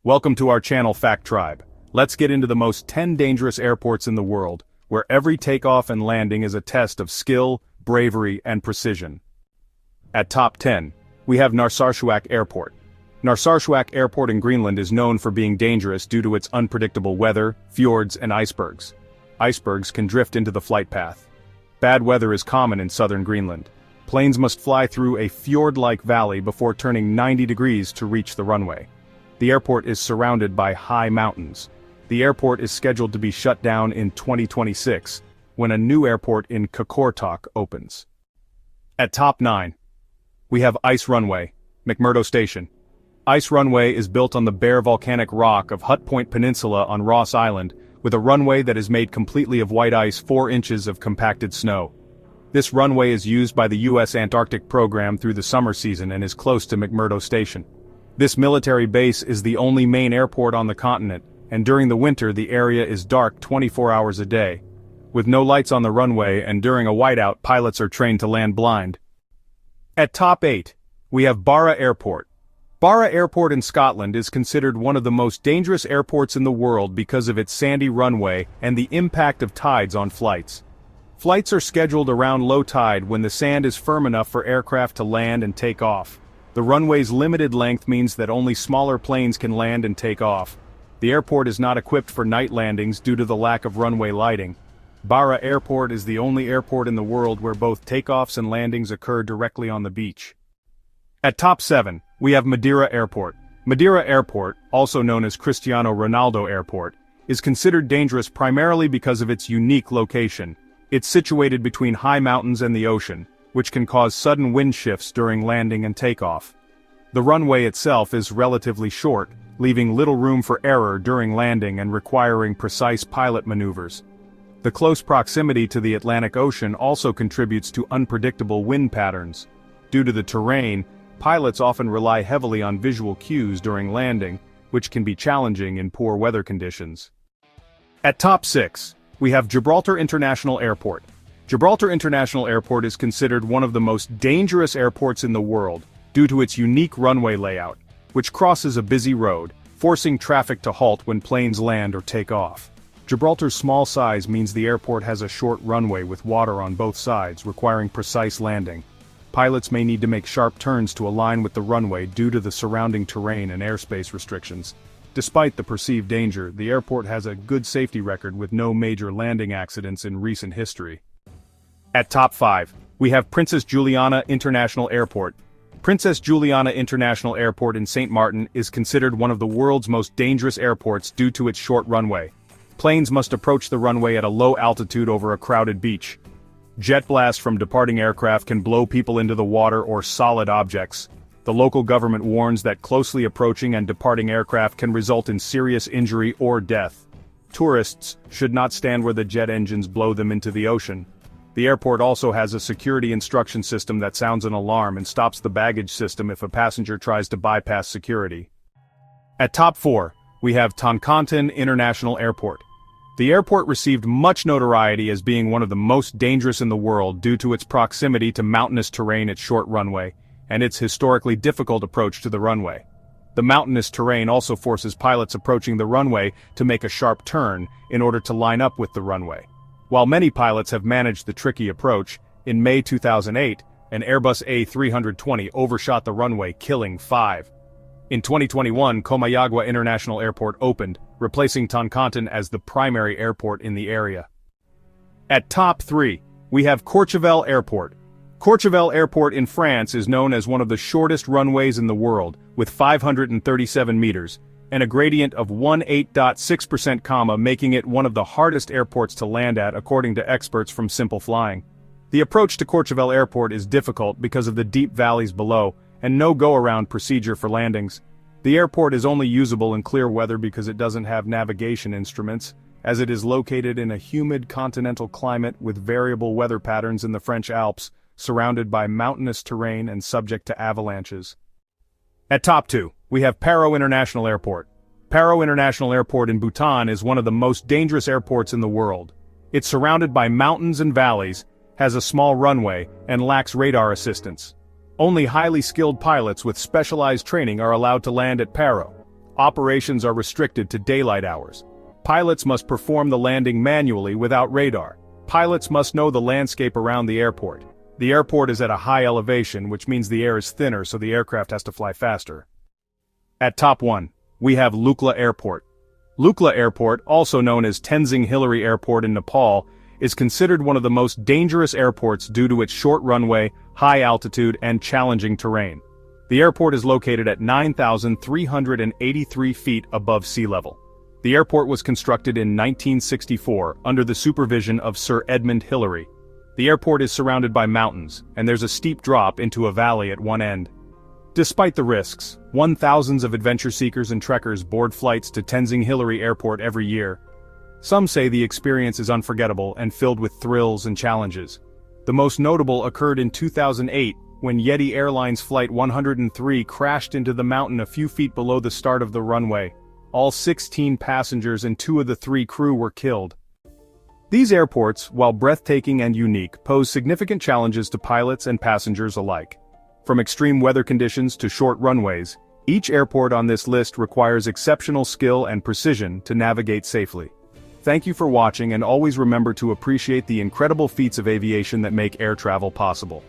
Welcome to our channel Fact Tribe. Let's get into the most 10 dangerous airports in the world, where every takeoff and landing is a test of skill, bravery, and precision. At top 10, we have Narsarsuaq Airport. Narsarsuaq Airport in Greenland is known for being dangerous due to its unpredictable weather, fjords, and icebergs. Icebergs can drift into the flight path. Bad weather is common in southern Greenland. Planes must fly through a fjord-like valley before turning 90 degrees to reach the runway. The airport is surrounded by high mountains. The airport is scheduled to be shut down in 2026, when a new airport in Qaqortoq opens. At top 9, we have Ice Runway, McMurdo Station. Ice Runway is built on the bare volcanic rock of Hut Point Peninsula on Ross Island, with a runway that is made completely of white ice 4 inches of compacted snow. This runway is used by the U.S. Antarctic program through the summer season and is close to McMurdo Station. This military base is the only main airport on the continent, and during the winter the area is dark 24 hours a day. With no lights on the runway and during a whiteout, pilots are trained to land blind. At top 8, we have Barra Airport. Barra Airport in Scotland is considered one of the most dangerous airports in the world because of its sandy runway and the impact of tides on flights. Flights are scheduled around low tide when the sand is firm enough for aircraft to land and take off. The runway's limited length means that only smaller planes can land and take off. The airport is not equipped for night landings due to the lack of runway lighting. Barra Airport is the only airport in the world where both takeoffs and landings occur directly on the beach. At top 7, we have Madeira Airport. Madeira Airport, also known as Cristiano Ronaldo Airport, is considered dangerous primarily because of its unique location. It's situated between high mountains and the ocean, which can cause sudden wind shifts during landing and takeoff. The runway itself is relatively short, leaving little room for error during landing and requiring precise pilot maneuvers. The close proximity to the Atlantic Ocean also contributes to unpredictable wind patterns. Due to the terrain, pilots often rely heavily on visual cues during landing, which can be challenging in poor weather conditions. At top 6, we have Gibraltar International Airport. Gibraltar International Airport is considered one of the most dangerous airports in the world due to its unique runway layout, which crosses a busy road, forcing traffic to halt when planes land or take off. Gibraltar's small size means the airport has a short runway with water on both sides, requiring precise landing. Pilots may need to make sharp turns to align with the runway due to the surrounding terrain and airspace restrictions. Despite the perceived danger, the airport has a good safety record with no major landing accidents in recent history. At top 5, we have Princess Juliana International Airport. Princess Juliana International Airport in St. Martin is considered one of the world's most dangerous airports due to its short runway. Planes must approach the runway at a low altitude over a crowded beach. Jet blasts from departing aircraft can blow people into the water or solid objects. The local government warns that closely approaching and departing aircraft can result in serious injury or death. Tourists should not stand where the jet engines blow them into the ocean. The airport also has a security instruction system that sounds an alarm and stops the baggage system if a passenger tries to bypass security. At top 4, we have Toncontin International Airport. The airport received much notoriety as being one of the most dangerous in the world due to its proximity to mountainous terrain at short runway, and its historically difficult approach to the runway. The mountainous terrain also forces pilots approaching the runway to make a sharp turn in order to line up with the runway. While many pilots have managed the tricky approach, in May 2008, an Airbus A320 overshot the runway, killing 5. In 2021, Comayagua International Airport opened, replacing Toncontin as the primary airport in the area. At top 3, we have Courchevel Airport. Courchevel Airport in France is known as one of the shortest runways in the world, with 537 meters, and a gradient of 18.6%, making it one of the hardest airports to land at according to experts from Simple Flying. The approach to Courchevel Airport is difficult because of the deep valleys below, and no go-around procedure for landings. The airport is only usable in clear weather because it doesn't have navigation instruments, as it is located in a humid continental climate with variable weather patterns in the French Alps, surrounded by mountainous terrain and subject to avalanches. At top 2, we have Paro International Airport. Paro International Airport in Bhutan is one of the most dangerous airports in the world. It's surrounded by mountains and valleys, has a small runway, and lacks radar assistance. Only highly skilled pilots with specialized training are allowed to land at Paro. operations are restricted to daylight hours. Pilots must perform the landing manually without radar. Pilots must know the landscape around the airport. The airport is at a high elevation, which means the air is thinner, so the aircraft has to fly faster. At top 1, we have Lukla Airport. Lukla Airport, also known as Tenzing Hillary Airport in Nepal, is considered one of the most dangerous airports due to its short runway, high altitude, and challenging terrain. The airport is located at 9,383 feet above sea level. The airport was constructed in 1964 under the supervision of Sir Edmund Hillary. The airport is surrounded by mountains, and there's a steep drop into a valley at one end. Despite the risks, thousands of adventure seekers and trekkers board flights to Tenzing Hillary Airport every year. Some say the experience is unforgettable and filled with thrills and challenges. The most notable occurred in 2008, when Yeti Airlines Flight 103 crashed into the mountain a few feet below the start of the runway. All 16 passengers and 2 of the 3 crew were killed. These airports, while breathtaking and unique, pose significant challenges to pilots and passengers alike. From extreme weather conditions to short runways, each airport on this list requires exceptional skill and precision to navigate safely. Thank you for watching, and always remember to appreciate the incredible feats of aviation that make air travel possible.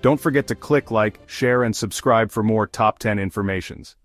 Don't forget to click like, share and subscribe for more top 10 informations.